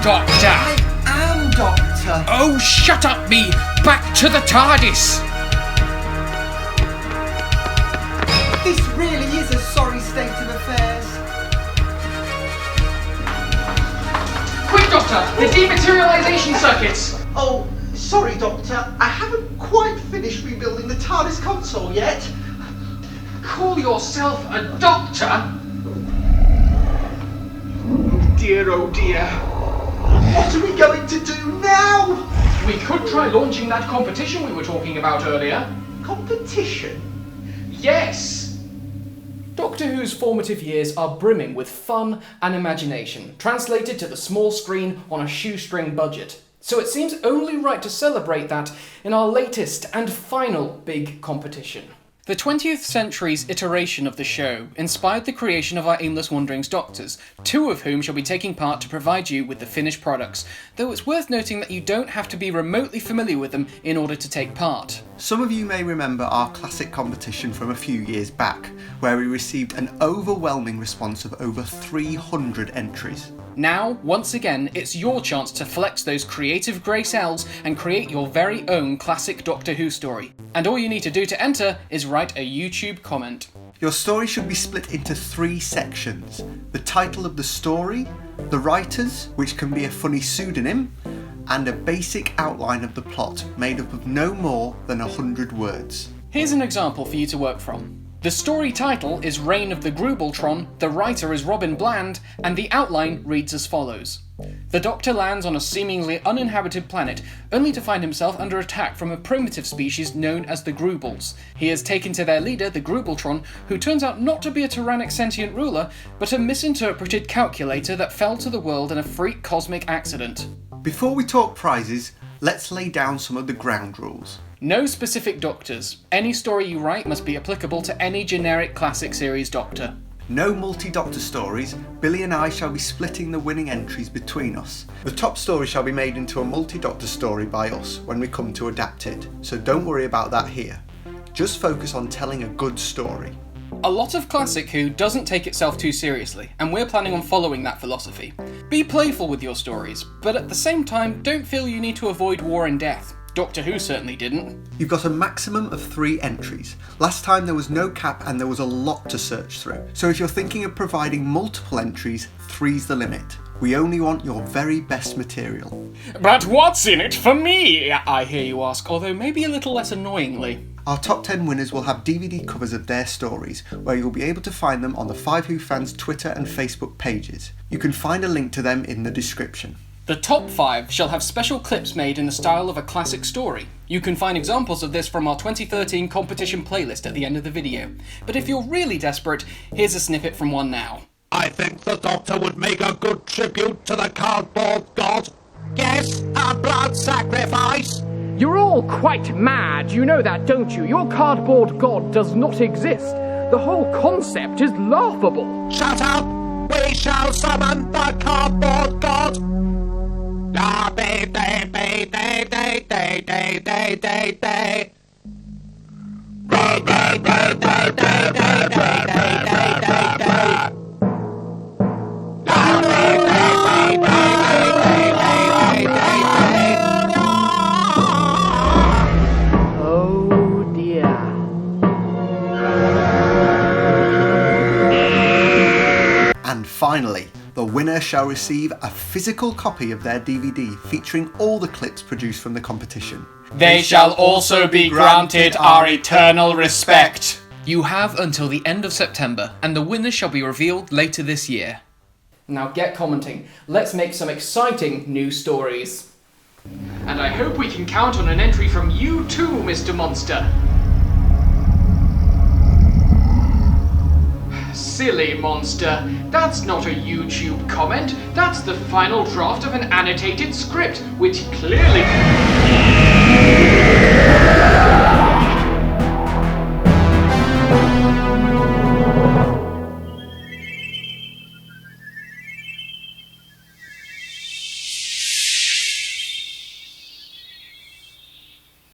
Doctor! I am Doctor! Oh, shut up, me! Back to the TARDIS! This really is a sorry state of affairs. Quick, Doctor! The dematerialization circuits! Oh, sorry, Doctor. I haven't quite finished rebuilding the TARDIS console yet. Call yourself a doctor? Oh dear. What are we going to do now? We could try launching that competition we were talking about earlier. Competition? Yes! Doctor Who's formative years are brimming with fun and imagination, translated to the small screen on a shoestring budget. So it seems only right to celebrate that in our latest and final big competition. The 20th century's iteration of the show inspired the creation of our Aimless Wanderings Doctors, 2 of whom shall be taking part to provide you with the finished products, though it's worth noting that you don't have to be remotely familiar with them in order to take part. Some of you may remember our classic competition from a few years back, where we received an overwhelming response of over 300 entries. Now, once again, it's your chance to flex those creative grey cells and create your very own classic Doctor Who story. And all you need to do to enter is write a YouTube comment. Your story should be split into 3 sections: the title of the story, the writers, which can be a funny pseudonym, and a basic outline of the plot made up of no more than 100 words. Here's an example for you to work from. The story title is Reign of the Grubaltron, the writer is Robin Bland, and the outline reads as follows. The Doctor lands on a seemingly uninhabited planet, only to find himself under attack from a primitive species known as the Grubals. He is taken to their leader, the Grubaltron, who turns out not to be a tyrannic sentient ruler, but a misinterpreted calculator that fell to the world in a freak cosmic accident. Before we talk prizes, let's lay down some of the ground rules. No specific Doctors. Any story you write must be applicable to any generic classic series Doctor. No multi-Doctor stories. Billy and I shall be splitting the winning entries between us. The top story shall be made into a multi-Doctor story by us when we come to adapt it, so don't worry about that here. Just focus on telling a good story. A lot of Classic Who doesn't take itself too seriously, and we're planning on following that philosophy. Be playful with your stories, but at the same time, don't feel you need to avoid war and death. Doctor Who certainly didn't. You've got a maximum of 3 entries. Last time there was no cap and there was a lot to search through. So if you're thinking of providing multiple entries, 3's the limit. We only want your very best material. But what's in it for me, I hear you ask, although maybe a little less annoyingly. Our top 10 winners will have DVD covers of their stories, where you'll be able to find them on the FiveWhoFans Twitter and Facebook pages. You can find a link to them in the description. The top 5 shall have special clips made in the style of a classic story. You can find examples of this from our 2013 competition playlist at the end of the video. But if you're really desperate, here's a snippet from one now. I think the Doctor would make a good tribute to the cardboard god. Yes, a blood sacrifice. You're all quite mad, you know that, don't you? Your cardboard god does not exist. The whole concept is laughable. Shut up! We shall summon the cardboard god. La day day day day day day day day day day. Day day day day day day day day day day. La day day day day day day day day. Oh dear. And finally, the winner shall receive a physical copy of their DVD featuring all the clips produced from the competition. They shall also be granted our eternal respect. You have until the end of September, and the winners shall be revealed later this year. Now get commenting. Let's make some exciting new stories. And I hope we can count on an entry from you too, Mr. Monster. Silly monster. That's not a YouTube comment. That's the final draft of an annotated script, which clearly...